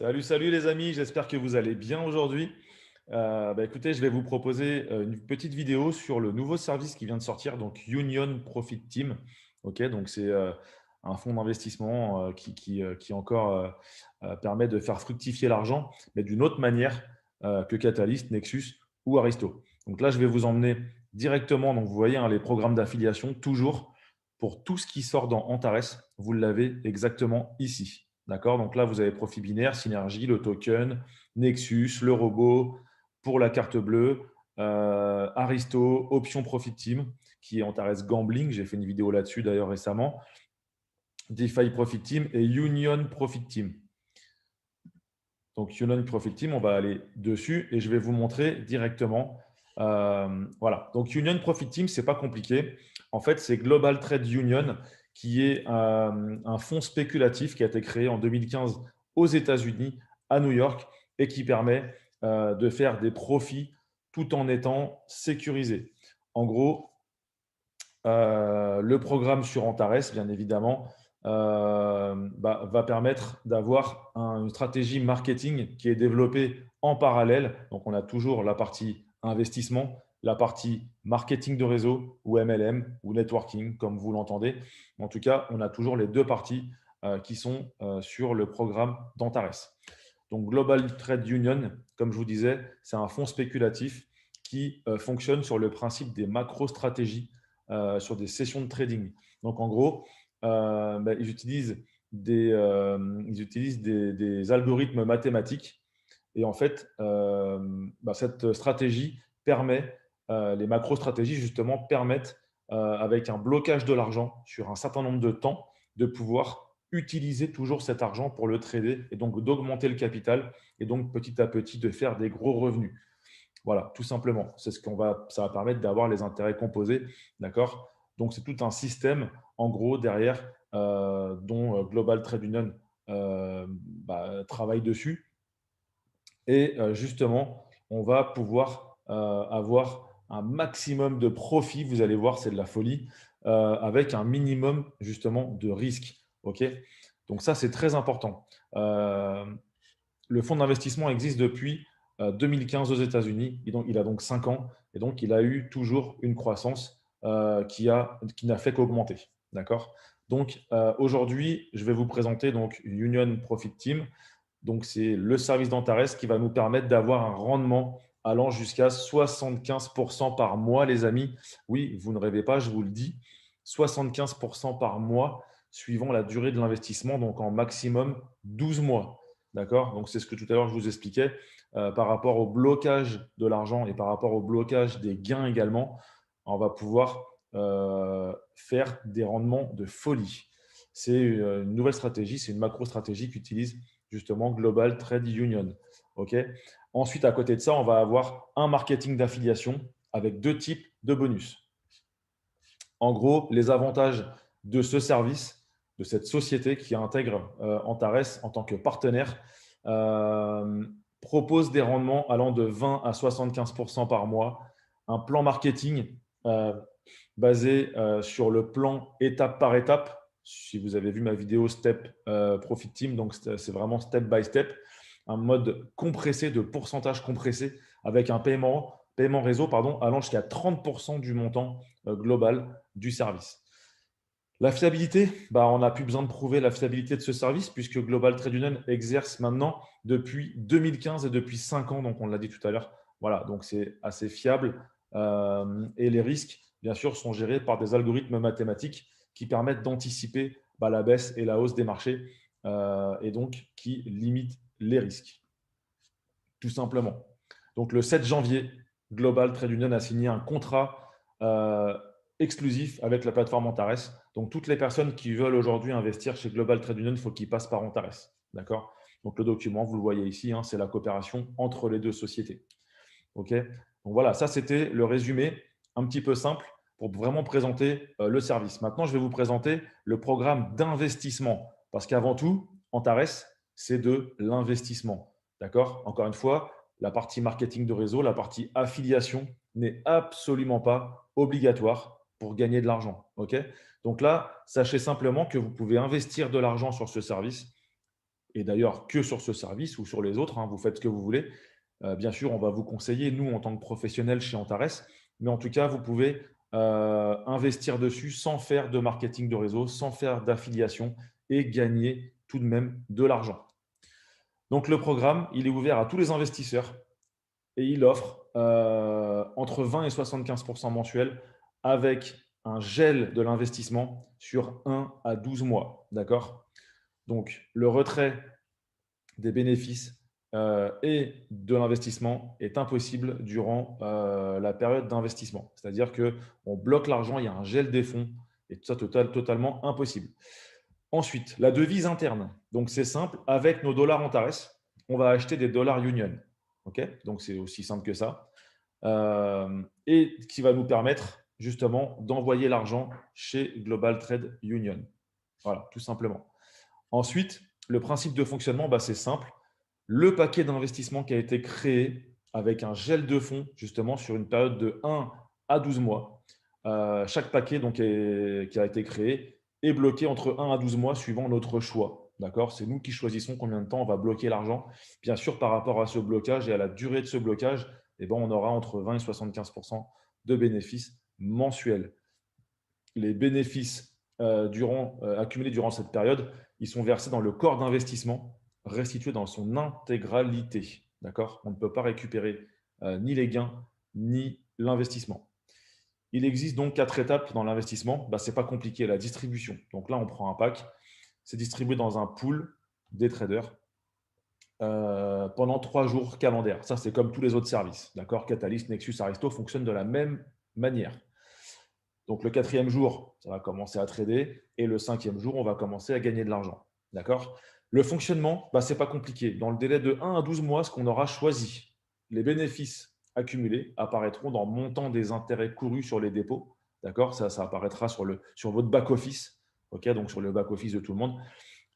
Salut, salut les amis, j'espère que vous allez bien aujourd'hui. Écoutez, je vais vous proposer une petite vidéo sur le nouveau service qui vient de sortir, donc Union Profit Team. Ok, donc c'est un fonds d'investissement qui encore permet de faire fructifier l'argent, mais d'une autre manière que Catalyst, Nexus ou Aristo. Donc là, je vais vous emmener directement, donc vous voyez hein, les programmes d'affiliation, toujours pour tout ce qui sort dans Antares, vous l'avez exactement ici. D'accord? Donc là, vous avez Profit Binaire, Synergie, le token, Nexus, le robot pour la carte bleue, Aristo, Option Profit Team, qui est Antares Gambling. J'ai fait une vidéo là-dessus d'ailleurs récemment. DeFi Profit Team et Union Profit Team. Donc, Union Profit Team, on va aller dessus et je vais vous montrer directement. Voilà. Donc, Union Profit Team, ce n'est pas compliqué. En fait, c'est Global Trade Union qui est un fonds spéculatif qui a été créé en 2015 aux États-Unis, à New York, et qui permet de faire des profits tout en étant sécurisé. En gros, le programme sur Antares, bien évidemment, va permettre d'avoir une stratégie marketing qui est développée en parallèle. Donc, on a toujours la partie investissement, la partie marketing de réseau ou MLM ou networking, comme vous l'entendez. En tout cas, on a toujours les deux parties qui sont sur le programme d'Antares. Donc, Global Trade Union, comme je vous disais, c'est un fonds spéculatif qui fonctionne sur le principe des macro-stratégies sur des sessions de trading. Donc, en gros, ils utilisent des algorithmes mathématiques. Et en fait, cette stratégie permet, les macro-stratégies justement permettent, avec un blocage de l'argent sur un certain nombre de temps, de pouvoir utiliser toujours cet argent pour le trader et donc d'augmenter le capital et donc petit à petit de faire des gros revenus. Voilà, tout simplement. Ça va permettre d'avoir les intérêts composés, d'accord? Donc, c'est tout un système, en gros, derrière, dont Global Trade Union travaille dessus. Et justement, on va pouvoir avoir un maximum de profit. Vous allez voir, c'est de la folie, avec un minimum, justement, de risque. OK? Donc, ça, c'est très important. Le fonds d'investissement existe depuis 2015 aux États-Unis. Et donc, il a donc 5 ans. Et donc, il a eu toujours une croissance qui n'a fait qu'augmenter. D'accord? Donc, aujourd'hui, je vais vous présenter donc Union Profit Team. Donc, c'est le service d'Antares qui va nous permettre d'avoir un rendement allant jusqu'à 75% par mois, les amis. Oui, vous ne rêvez pas, je vous le dis. 75% par mois, suivant la durée de l'investissement, donc en maximum 12 mois. D'accord? Donc, c'est ce que tout à l'heure je vous expliquais par rapport au blocage de l'argent et par rapport au blocage des gains également. On va pouvoir faire des rendements de folie. C'est une nouvelle stratégie, c'est une macro-stratégie qu'utilise justement Global Trade Union. OK. Ensuite, à côté de ça, on va avoir un marketing d'affiliation avec deux types de bonus. En gros, les avantages de ce service, de cette société qui intègre Antares en tant que partenaire, propose des rendements allant de 20 à 75% par mois, un plan marketing basé sur le plan étape par étape. Si vous avez vu ma vidéo Step Profit Team, donc c'est vraiment step by step, un mode compressé de pourcentage compressé avec un paiement réseau allant jusqu'à 30% du montant global du service. La fiabilité, on n'a plus besoin de prouver la fiabilité de ce service puisque Global Trade Union exerce maintenant depuis 2015 et depuis 5 ans, donc on l'a dit tout à l'heure. Voilà, donc c'est assez fiable et les risques, bien sûr, sont gérés par des algorithmes mathématiques qui permettent d'anticiper la baisse et la hausse des marchés et donc qui limitent les risques, tout simplement. Donc le 7 janvier, Global Trade Union a signé un contrat exclusif avec la plateforme Antares. Donc toutes les personnes qui veulent aujourd'hui investir chez Global Trade Union, il faut qu'ils passent par Antares. D'accord? Donc le document, vous le voyez ici, c'est la coopération entre les deux sociétés. OK? Donc voilà, ça c'était le résumé un petit peu simple pour vraiment présenter le service. Maintenant, je vais vous présenter le programme d'investissement parce qu'avant tout, Antares, c'est de l'investissement. D'accord? Encore une fois, la partie marketing de réseau, la partie affiliation n'est absolument pas obligatoire pour gagner de l'argent. OK? Donc là, sachez simplement que vous pouvez investir de l'argent sur ce service et d'ailleurs que sur ce service ou sur les autres, hein, vous faites ce que vous voulez. Bien sûr, on va vous conseiller, nous, en tant que professionnels chez Antares, mais en tout cas, vous pouvez investir dessus sans faire de marketing de réseau, sans faire d'affiliation et gagner tout de même de l'argent. Donc, le programme, il est ouvert à tous les investisseurs et il offre entre 20 et 75 mensuels avec un gel de l'investissement sur 1 à 12 mois. D'accord? Donc, le retrait des bénéfices et de l'investissement est impossible durant la période d'investissement. C'est-à-dire qu'on bloque l'argent, il y a un gel des fonds et tout ça totalement impossible. Ensuite, la devise interne. Donc, c'est simple. Avec nos dollars Antares, on va acheter des dollars Union. OK? Donc, c'est aussi simple que ça. Et qui va nous permettre justement d'envoyer l'argent chez Global Trade Union. Voilà, tout simplement. Ensuite, le principe de fonctionnement, bah, c'est simple. Le paquet d'investissement qui a été créé avec un gel de fonds, justement, sur une période de 1 à 12 mois. Chaque paquet donc, qui a été créé est bloqué entre 1 à 12 mois suivant notre choix. D'accord? C'est nous qui choisissons combien de temps on va bloquer l'argent. Bien sûr, par rapport à ce blocage et à la durée de ce blocage, eh ben, on aura entre 20 et 75 de bénéfices mensuels. Les bénéfices accumulés durant cette période, ils sont versés dans le corps d'investissement, restitué dans son intégralité. D'accord? On ne peut pas récupérer ni les gains, ni l'investissement. Il existe donc 4 étapes dans l'investissement. Bah, ce n'est pas compliqué, la distribution. Donc là, on prend un pack, c'est distribué dans un pool des traders pendant 3 jours calendaires. Ça, c'est comme tous les autres services. D'accord? Catalyst, Nexus, Aristo fonctionnent de la même manière. Donc, le 4e jour, ça va commencer à trader. Et le 5e jour, on va commencer à gagner de l'argent. D'accord? Le fonctionnement, bah, ce n'est pas compliqué. Dans le délai de 1 à 12 mois, ce qu'on aura choisi, les bénéfices accumulés apparaîtront dans le montant des intérêts courus sur les dépôts. D'accord? Ça apparaîtra sur votre back-office. OK? Donc, sur le back-office de tout le monde.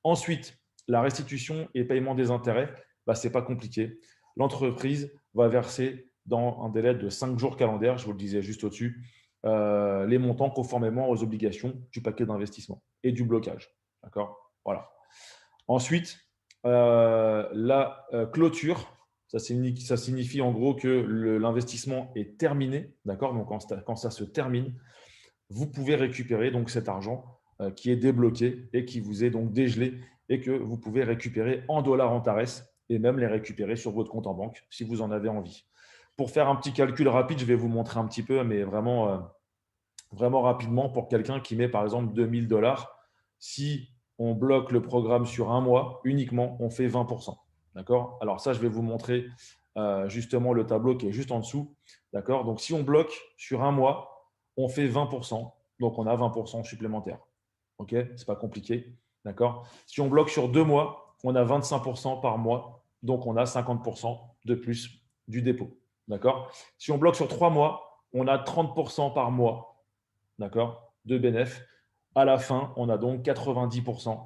Ensuite, la restitution et paiement des intérêts, bah, ce n'est pas compliqué. L'entreprise va verser dans un délai de 5 jours calendaires, je vous le disais juste au-dessus, les montants conformément aux obligations du paquet d'investissement et du blocage. D'accord? Voilà. Ensuite, la clôture, ça signifie en gros que l'investissement est terminé. D'accord? Donc, quand ça se termine, vous pouvez récupérer donc cet argent qui est débloqué et qui vous est donc dégelé et que vous pouvez récupérer en dollars Antares et même les récupérer sur votre compte en banque si vous en avez envie. Pour faire un petit calcul rapide, je vais vous montrer un petit peu, mais vraiment rapidement pour quelqu'un qui met par exemple 2000 $. Si on bloque le programme sur un mois uniquement, on fait 20%. D'accord? Alors ça, je vais vous montrer justement le tableau qui est juste en dessous. D'accord? Donc si on bloque sur un mois, on fait 20%. Donc on a 20% supplémentaires. OK? Ce n'est pas compliqué. D'accord? Si on bloque sur 2 mois, on a 25% par mois. Donc on a 50% de plus du dépôt. D'accord? Si on bloque sur 3 mois, on a 30% par mois, d'accord, de bénéfices. À la fin, on a donc 90%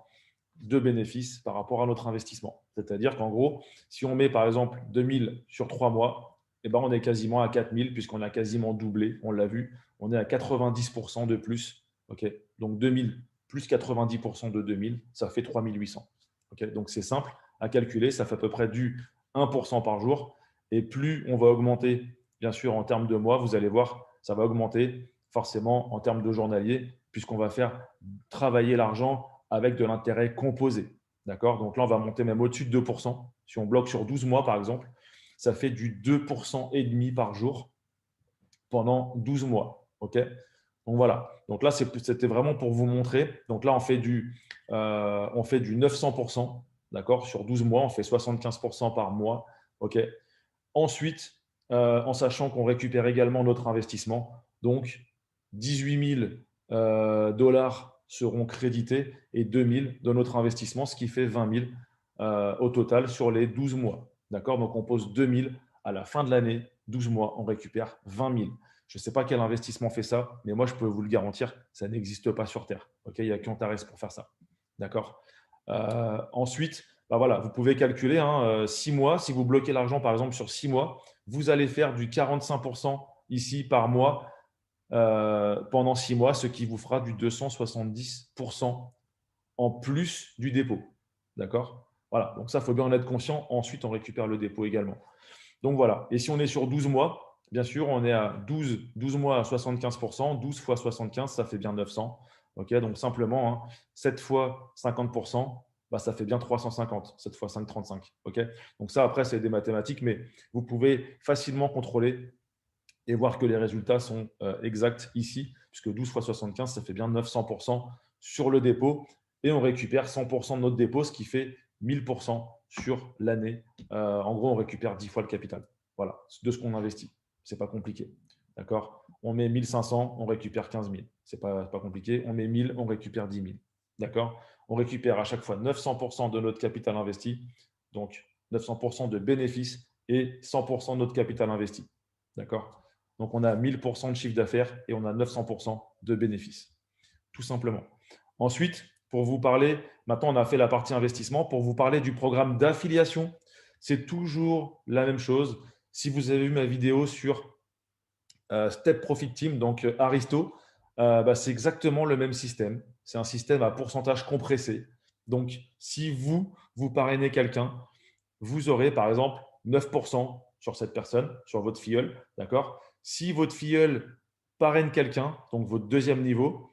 de bénéfices par rapport à notre investissement. C'est-à-dire qu'en gros, si on met par exemple 2000 sur 3 mois, eh ben on est quasiment à 4000 puisqu'on a quasiment doublé, on l'a vu, on est à 90% de plus. Okay, donc 2000 plus 90% de 2000, ça fait 3800. Okay, donc c'est simple à calculer, ça fait à peu près du 1% par jour. Et plus on va augmenter, bien sûr, en termes de mois, vous allez voir, ça va augmenter forcément en termes de journalier, puisqu'on va faire travailler l'argent avec de l'intérêt composé. D'accord? Donc là, on va monter même au-dessus de 2%. Si on bloque sur 12 mois, par exemple, ça fait du 2% et demi par jour pendant 12 mois. OK? Donc voilà. Donc là, c'était vraiment pour vous montrer. Donc là, on fait du 900%. D'accord? Sur 12 mois, on fait 75% par mois. OK? Ensuite, en sachant qu'on récupère également notre investissement, donc 18 000 dollars seront crédités et 2 000 de notre investissement, ce qui fait 20 000 au total sur les 12 mois. D'accord? Donc, on pose 2 000 à la fin de l'année, 12 mois, on récupère 20 000. Je ne sais pas quel investissement fait ça, mais moi, je peux vous le garantir, ça n'existe pas sur Terre. Okay, il n'y a qu'Antares pour faire ça. D'accord? Ensuite, bah voilà, vous pouvez calculer 6 mois. Si vous bloquez l'argent, par exemple, sur 6 mois, vous allez faire du 45% ici par mois pendant 6 mois, ce qui vous fera du 270% en plus du dépôt. D'accord? Voilà, donc ça, il faut bien en être conscient. Ensuite, on récupère le dépôt également. Donc voilà. Et si on est sur 12 mois, bien sûr, on est à 12 mois à 75%. 12 fois 75, ça fait bien 900. Ok, donc simplement, hein, 7 fois 50%, bah, ça fait bien 350. 7 fois 5, 35. Ok, donc ça, après, c'est des mathématiques, mais vous pouvez facilement contrôler et voir que les résultats sont exacts ici, puisque 12 fois 75, ça fait bien 900% sur le dépôt. Et on récupère 100% de notre dépôt, ce qui fait 1000% sur l'année. En gros, on récupère 10 fois le capital. Voilà, de ce qu'on investit. Ce n'est pas compliqué. D'accord. On met 1500, on récupère 15 000. Ce n'est pas compliqué. On met 1000, on récupère 10 000. D'accord. On récupère à chaque fois 900% de notre capital investi. Donc, 900% de bénéfices et 100% de notre capital investi. D'accord. Donc, on a 1000% de chiffre d'affaires et on a 900% de bénéfices, tout simplement. Ensuite, pour vous parler, maintenant on a fait la partie investissement, pour vous parler du programme d'affiliation, c'est toujours la même chose. Si vous avez vu ma vidéo sur Step Profit Team, donc Aristo, bah, c'est exactement le même système. C'est un système à pourcentage compressé. Donc, si vous parrainez quelqu'un, vous aurez par exemple 9% sur cette personne, sur votre filleul. D'accord. Si votre filleul parraine quelqu'un, donc votre deuxième niveau,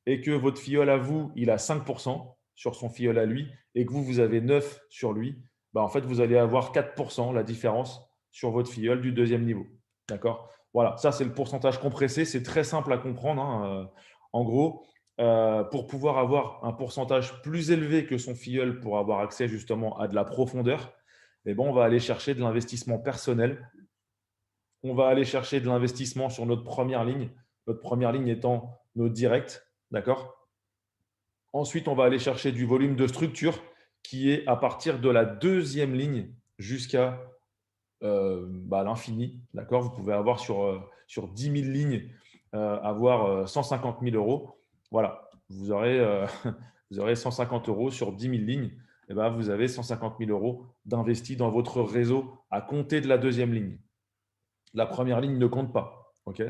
et que votre filleul à vous, il a 5% sur son filleul à lui, et que vous avez 9 sur lui, bah en fait, vous allez avoir 4% la différence sur votre filleul du deuxième niveau. D'accord. Voilà, ça c'est le pourcentage compressé. C'est très simple à comprendre, hein. En gros, pour pouvoir avoir un pourcentage plus élevé que son filleul pour avoir accès justement à de la profondeur, eh ben, on va aller chercher de l'investissement personnel. On va aller chercher de l'investissement sur notre première ligne. Notre première ligne étant nos directs. D'accord. Ensuite, on va aller chercher du volume de structure qui est à partir de la deuxième ligne jusqu'à l'infini. D'accord. Vous pouvez avoir sur 10 000 lignes, avoir 150 000 euros. Voilà. Vous aurez 150 euros sur 10 000 lignes. Eh ben, vous avez 150 000 euros d'investis dans votre réseau à compter de la deuxième ligne. La première ligne ne compte pas. Ok.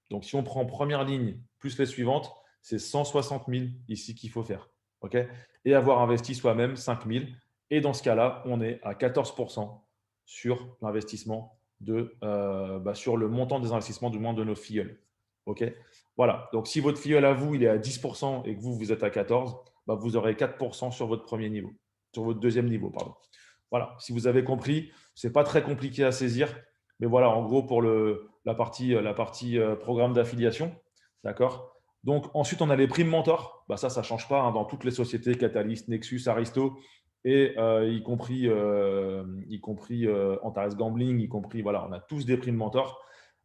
Donc, si on prend première ligne plus les suivantes, c'est 160 000 ici qu'il faut faire. Ok. Et avoir investi soi-même 5 000. Et dans ce cas-là, on est à 14% sur l'investissement sur le montant des investissements du moins de nos filleuls. Ok. Voilà. Donc, si votre filleul à vous, il est à 10% et que vous êtes à 14%, bah, vous aurez 4% sur votre premier niveau, sur votre deuxième niveau, pardon. Voilà. Si vous avez compris, ce n'est pas très compliqué à saisir. Mais voilà, en gros, pour la partie programme d'affiliation. D'accord. Donc, ensuite, on a les primes mentors. Bah, ça ne change pas, hein, dans toutes les sociétés, Catalyst, Nexus, Aristo, et y compris Antares Gambling, y compris, voilà, on a tous des primes mentors.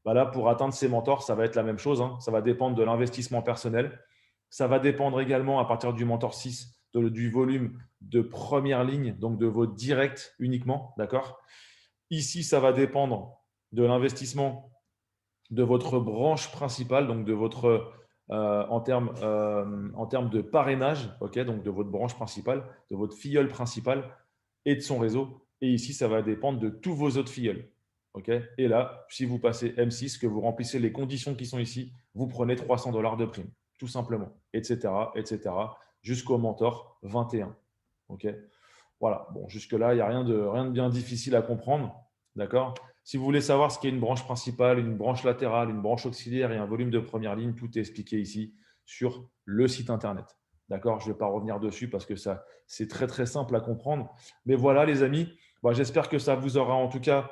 Bah, là, pour atteindre ces mentors, ça va être la même chose, hein. Ça va dépendre de l'investissement personnel. Ça va dépendre également, à partir du mentor 6, du volume de première ligne, donc de vos directs uniquement. D'accord. Ici, ça va dépendre de l'investissement de votre branche principale, donc de votre en termes de parrainage, ok, donc de votre branche principale, de votre filleul principal et de son réseau. Et ici, ça va dépendre de tous vos autres filleuls. ok. Et là, si vous passez M6, que vous remplissez les conditions qui sont ici, vous prenez 300 $ de prime, tout simplement, etc., jusqu'au mentor 21. ok. Voilà, bon, jusque-là, il n'y a rien de bien difficile à comprendre. D'accord. Si vous voulez savoir ce qu'est une branche principale, une branche latérale, une branche auxiliaire et un volume de première ligne, tout est expliqué ici sur le site internet. D'accord. Je ne vais pas revenir dessus parce que ça, c'est très, très simple à comprendre. Mais voilà, les amis, j'espère que ça vous aura en tout cas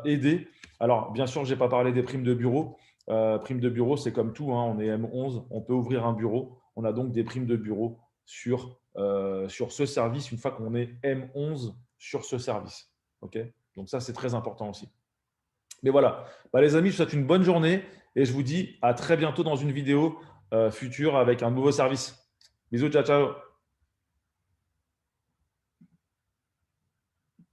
aidé. Alors, bien sûr, je n'ai pas parlé des primes de bureau. Primes de bureau, c'est comme tout, hein, on est M11, on peut ouvrir un bureau. On a donc des primes de bureau sur ce service une fois qu'on est M11 sur ce service. Ok. Donc ça, c'est très important aussi. Mais voilà, les amis, je vous souhaite une bonne journée et je vous dis à très bientôt dans une vidéo future avec un nouveau service. Bisous, ciao, ciao.